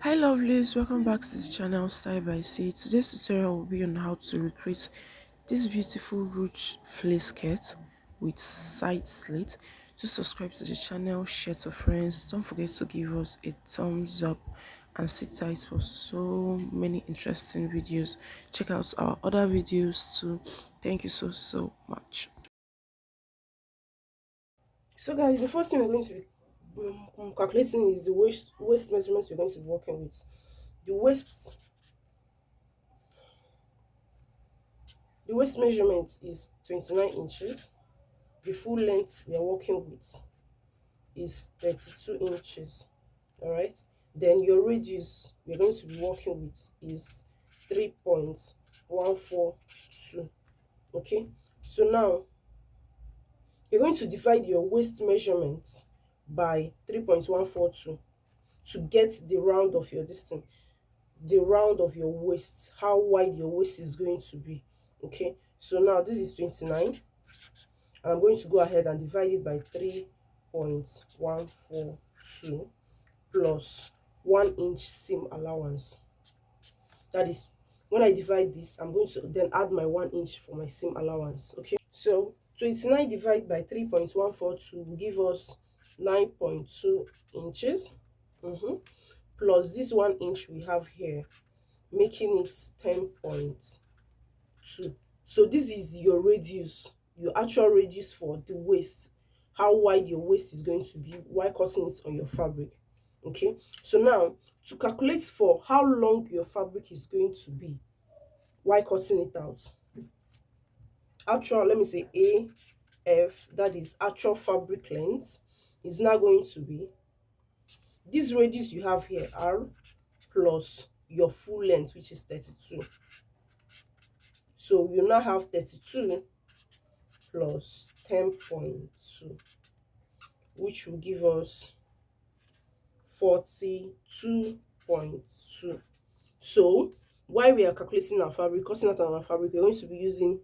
Hi lovelies, welcome back to the channel Style by C. Today's tutorial will be on how to recreate this beautiful ruched flace skirt with side slit. To subscribe to the channel, share to friends, don't forget to give us a thumbs up and sit tight for so many interesting videos. Check out our other videos too. Thank you so much. So guys, the first thing we're going to be calculating is the waist measurements we're going to be working with. The waist the waist measurement is 29 inches. The full length we are working with is 32 inches. Alright. Then your radius we're going to be working with is 3.142. Okay. So now you're going to divide your waist measurement by 3.142 to get the round of your distance, the round of your waist, how wide your waist is going to be. Okay, so now this is 29, and I'm going to go ahead and divide it by 3.142 plus 1 inch seam allowance. That is, when I divide this, I'm going to then add my 1 inch for my seam allowance. Okay, so 29 divided by 3.142 will give us 9.2 inches. Plus this 1 inch we have here, making it 10.2. So this is your radius, your actual radius for the waist, how wide your waist is going to be while cutting it on your fabric. Okay, so now to calculate for how long your fabric is going to be while cutting it out, actual, let me say AF, that is actual fabric length, is now going to be this radius you have here, R, plus your full length, which is 32. So you now have 32 plus 10.2, which will give us 42.2. So while we are calculating our fabric, cutting out our fabric, we're going to be using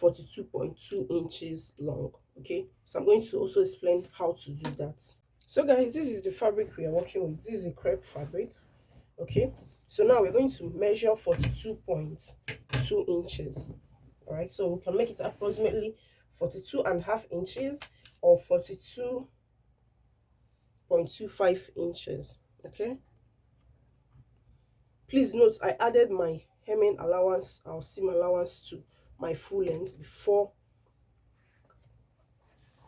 42.2 inches long. Okay, so I'm going to also explain how to do that. So guys, this is the fabric we are working with. This is a crepe fabric. Okay, so now we're going to measure 42.2 inches. All right, so we can make it approximately 42.5 inches or 42.25 inches. Okay, please note I added my hemming allowance or seam allowance to my full length before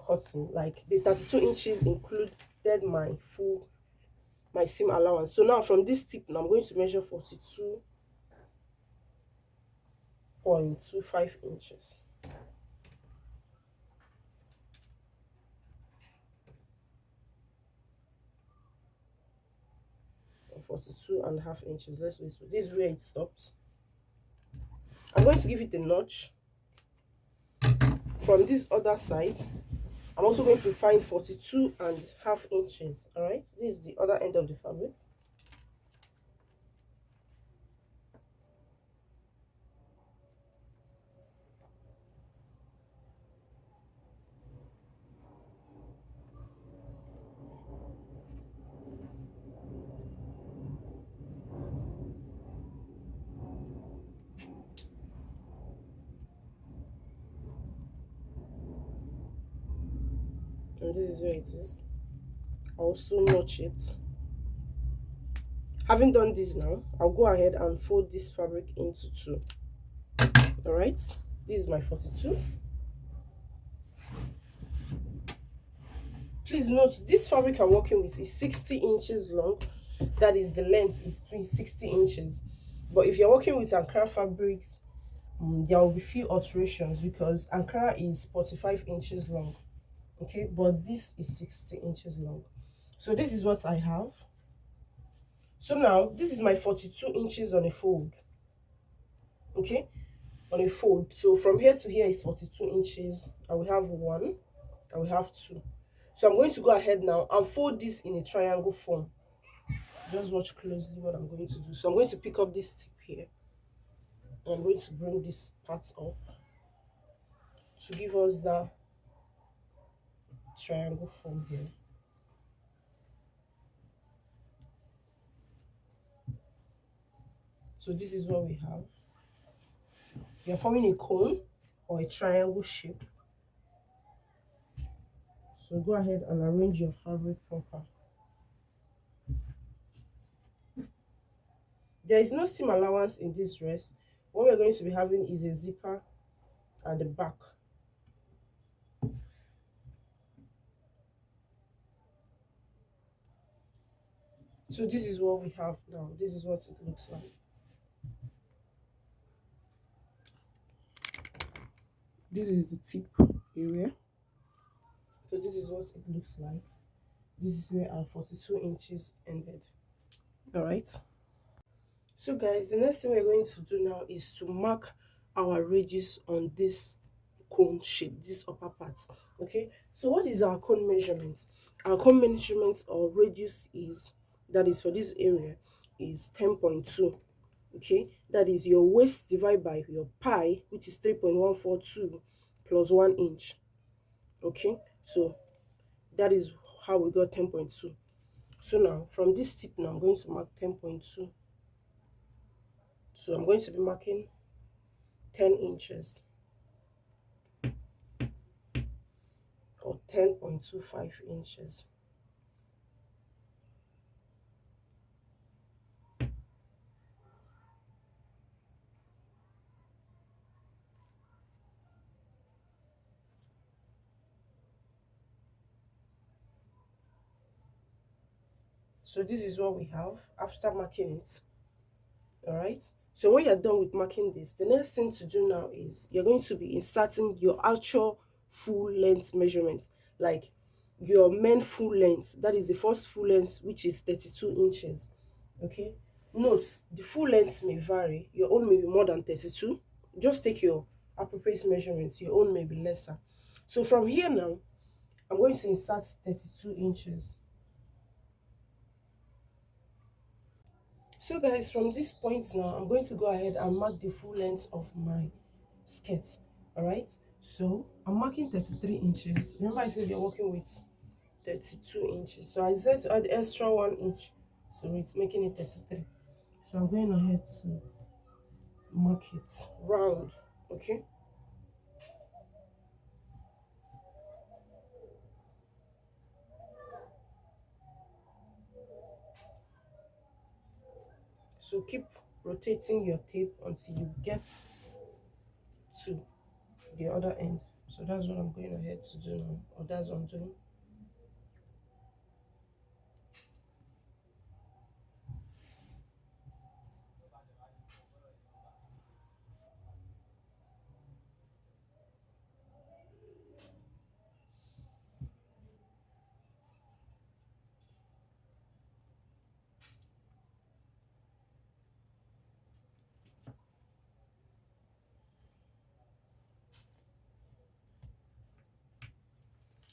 cutting. Like the 32 inches included my seam allowance. So now from this tip now I'm going to measure 42.25 inches. 42.5 inches. Let's wait. So this is where it stops. I'm going to give it a notch from this other side. I'm also going to find 42.5 inches. All right, this is the other end of the fabric. And this is where it is. I also notch it. Having done this now, I'll go ahead and fold this fabric into two. All right, this is my 42. Please note this fabric I'm working with is 60 inches long. That is, the length is 60 inches. But if you're working with Ankara fabrics, there will be few alterations because Ankara is 45 inches long. Okay, but this is 60 inches long. So this is what I have. So now this is my 42 inches on a fold. Okay, on a fold. So from here to here is 42 inches. I will have one, I will have two. So I'm going to go ahead now and fold this in a triangle form. Just watch closely what I'm going to do. So I'm going to pick up this tip here. I'm going to bring this part up to give us that triangle form here. So this is what we have. You're forming a cone or a triangle shape. So go ahead and arrange your fabric proper. There is no seam allowance in this dress. What we're going to be having is a zipper at the back. So this is what we have now. This is what it looks like. This is the tip area. So this is what it looks like. This is where our 42 inches ended. All right. So guys, the next thing we're going to do now is to mark our radius on this cone shape, this upper part. Okay, so what is our cone measurement? Our cone measurement or radius is, that is for this area, is 10.2. Okay, that is your waist divided by your pi, which is 3.142 plus 1 inch. Okay, so that is how we got 10.2. So now from this tip now I'm going to mark 10.2. So I'm going to be marking 10 inches or 10.25 inches. So this is what we have after marking it. All right. So when you're done with marking this, the next thing to do now is you're going to be inserting your actual full length measurement, like your main full length. That is the first full length, which is 32 inches. Okay. Note the full length may vary. Your own may be more than 32. Just take your appropriate measurements. Your own may be lesser. So from here now, I'm going to insert 32 inches. So guys, from this point now, I'm going to go ahead and mark the full length of my skirt. All right. So I'm marking 33 inches. Remember I said you're working with 32 inches. So I decided to add extra 1 inch. So it's making it 33. So I'm going ahead to mark it round. Okay. So keep rotating your tape until you get to the other end. So that's what I'm going ahead to do now, or that's what I'm doing.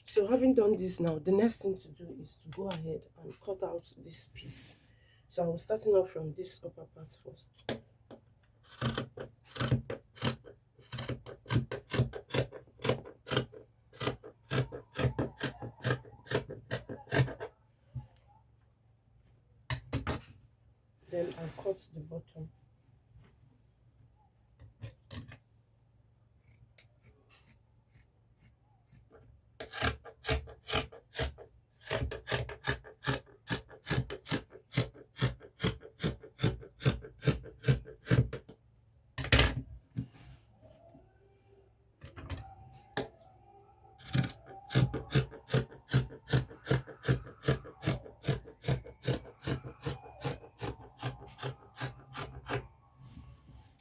So having done this now, the next thing to do is to go ahead and cut out this piece. So I was starting off from this upper part first. Then I cut the bottom.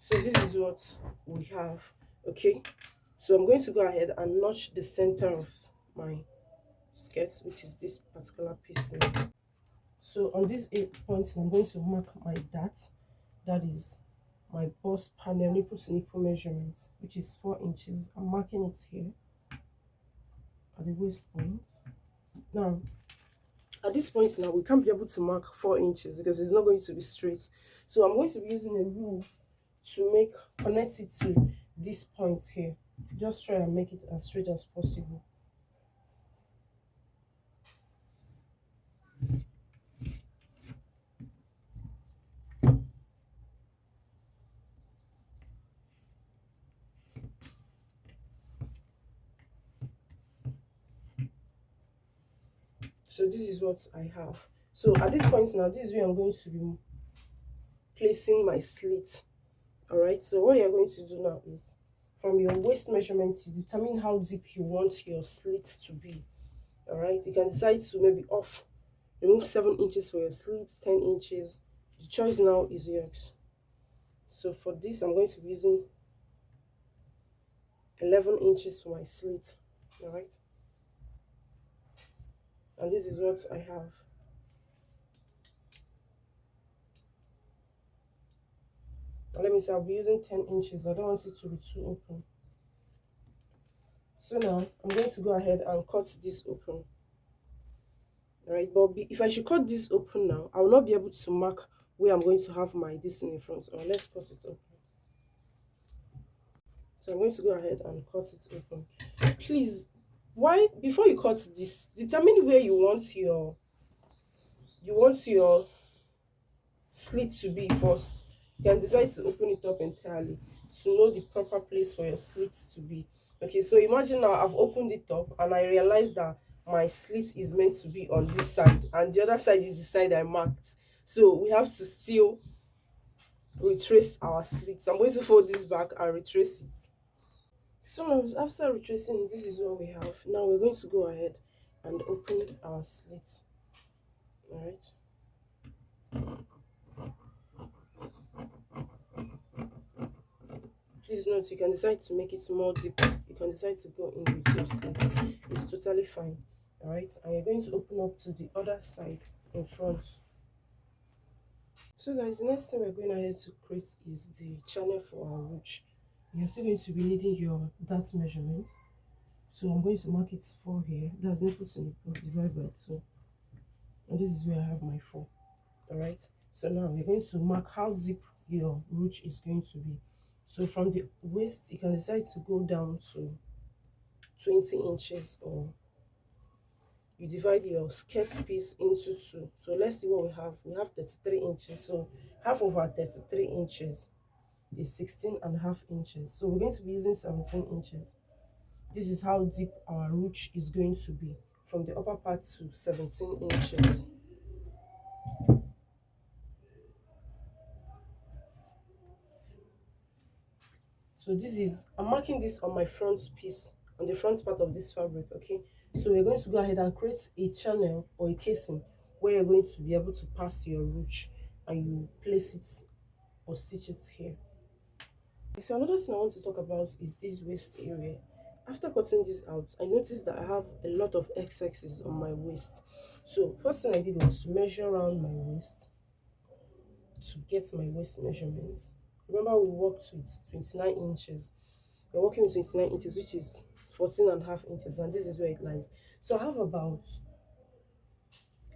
So this is what we have. Okay. So I'm going to go ahead and notch the center of my skirt, which is this particular piece now. So on these 8 points, I'm going to mark my dart. That is my bust panel nipple to nipple measurement, which is 4 inches. I'm marking it here at the waist point. Now, at this point now, we can't be able to mark 4 inches because it's not going to be straight. So I'm going to be using a rule to connect it to this point here. Just try and make it as straight as possible. So this is what I have. So at this point now, this is where I'm going to be placing my slit. All right. So what you're going to do now is, from your waist measurements, you determine how deep you want your slit to be. All right. You can decide to maybe off, remove 7 inches for your slit, 10 inches. The choice now is yours. So for this, I'm going to be using 11 inches for my slit. All right. And this is what I have. Now let me say I'll be using 10 inches. I don't want it to be too open. So now I'm going to go ahead and cut this open. All right, but if I should cut this open now, I will not be able to mark where I'm going to have my this thing in front. So let's cut it open. So I'm going to go ahead and cut it open. Please, why before you cut this, determine where you want your slit to be first. You can decide to open it up entirely to know the proper place for your slit to be. Okay, so imagine now I've opened it up and I realize that my slit is meant to be on this side and the other side is the side I marked. So we have to still retrace our slits. I'm going to fold this back and retrace it. So now after retracing it, this is what we have. Now we're going to go ahead and open our slit. All right. Please note, you can decide to make it more deep. You can decide to go in with your slit. It's totally fine. All right. And you're going to open up to the other side in front. So guys, the next thing we're going ahead to create is the channel for our roach. You're still going to be needing your dart measurement. So I'm going to mark it 4 here. That's nipple to nipple divided by 2. And this is where I have my 4. All right. So now we're going to mark how deep your roach is going to be. So from the waist, you can decide to go down to 20 inches, or you divide your skirt piece into 2. So let's see what we have. We have 33 inches. So half of our 33 inches is 16.5 inches. So we're going to be using 17 inches. This is how deep our roach is going to be, from the upper part to 17 inches. So this is, I'm marking this on my front piece, on the front part of this fabric, okay? So we're going to go ahead and create a channel or a casing where you're going to be able to pass your roach and you place it or stitch it here. So another thing I want to talk about is this waist area. After cutting this out, I noticed that I have a lot of excesses on my waist. So first thing I did was to measure around my waist to get my waist measurement. Remember, we worked with 29 inches. We're working with 29 inches, which is 14.5 inches, and this is where it lies. So I have about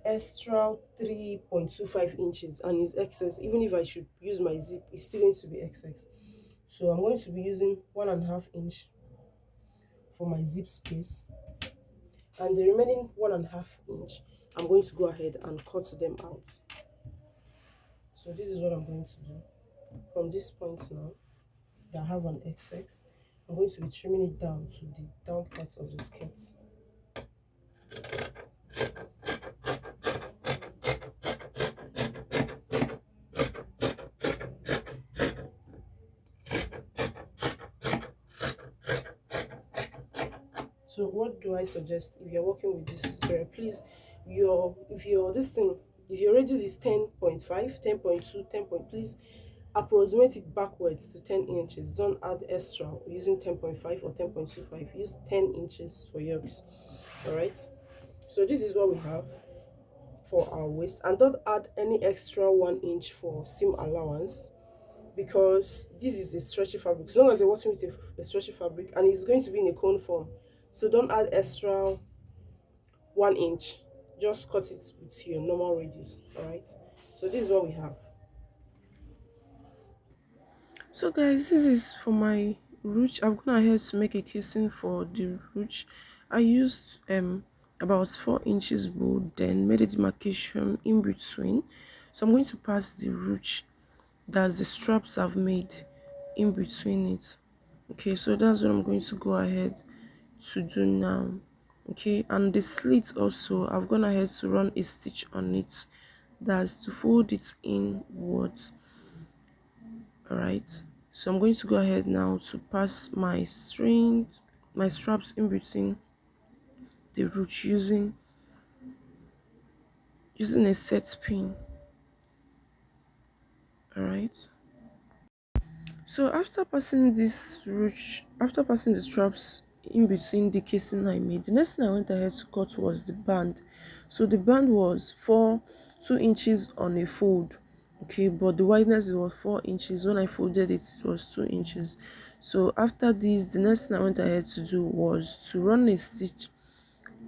extra 3.25 inches, and it's excess. Even if I should use my zip, it's still going to be excess. So I'm going to be using 1.5 inch for my zip space, and the remaining 1.5 inch I'm going to go ahead and cut them out. So this is what I'm going to do. From this point now that I have an excess, I'm going to be trimming it down to the down parts of the skirt. So what do I suggest if you're working with this tutorial? Please, if your radius is 10.5, 10.2, 10 point, please approximate it backwards to 10 inches. Don't add extra using 10.5 or 10.25. Use 10 inches for yours. All right. So this is what we have for our waist, and don't add any extra 1 inch for seam allowance, because this is a stretchy fabric. As long as you're working with a stretchy fabric and it's going to be in a cone form, so don't add extra 1 inch. Just cut it with your normal radius. All right. So this is what we have. So guys, this is for my roach. I've gone ahead to make a casing for the roach. I used about 4 inches bold, then made a demarcation in between. So I'm going to pass the roach, that's the straps I've made, in between it. Okay, so that's what I'm going to go ahead to do now. Okay, and the slit also, I've gone ahead to run a stitch on it, that's to fold it inwards. All right, so I'm going to go ahead now to pass my straps in between the root using a set pin. All right, so after passing the straps in between the casing I made, the next thing I went ahead to cut was the band. So the band was 2 inches on a fold. Okay, but the wideness was 4 inches. When I folded it, it was 2 inches. So after this, the next thing I went ahead to do was to run a stitch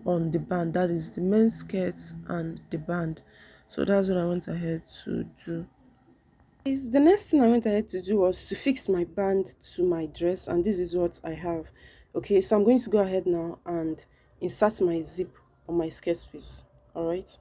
on the band, that is the men's skirt and the band. So that's what I went ahead to do. The next thing I went ahead to do was to fix my band to my dress, and this is what I have. Okay, so I'm going to go ahead now and insert my zip on my skirt piece. All right.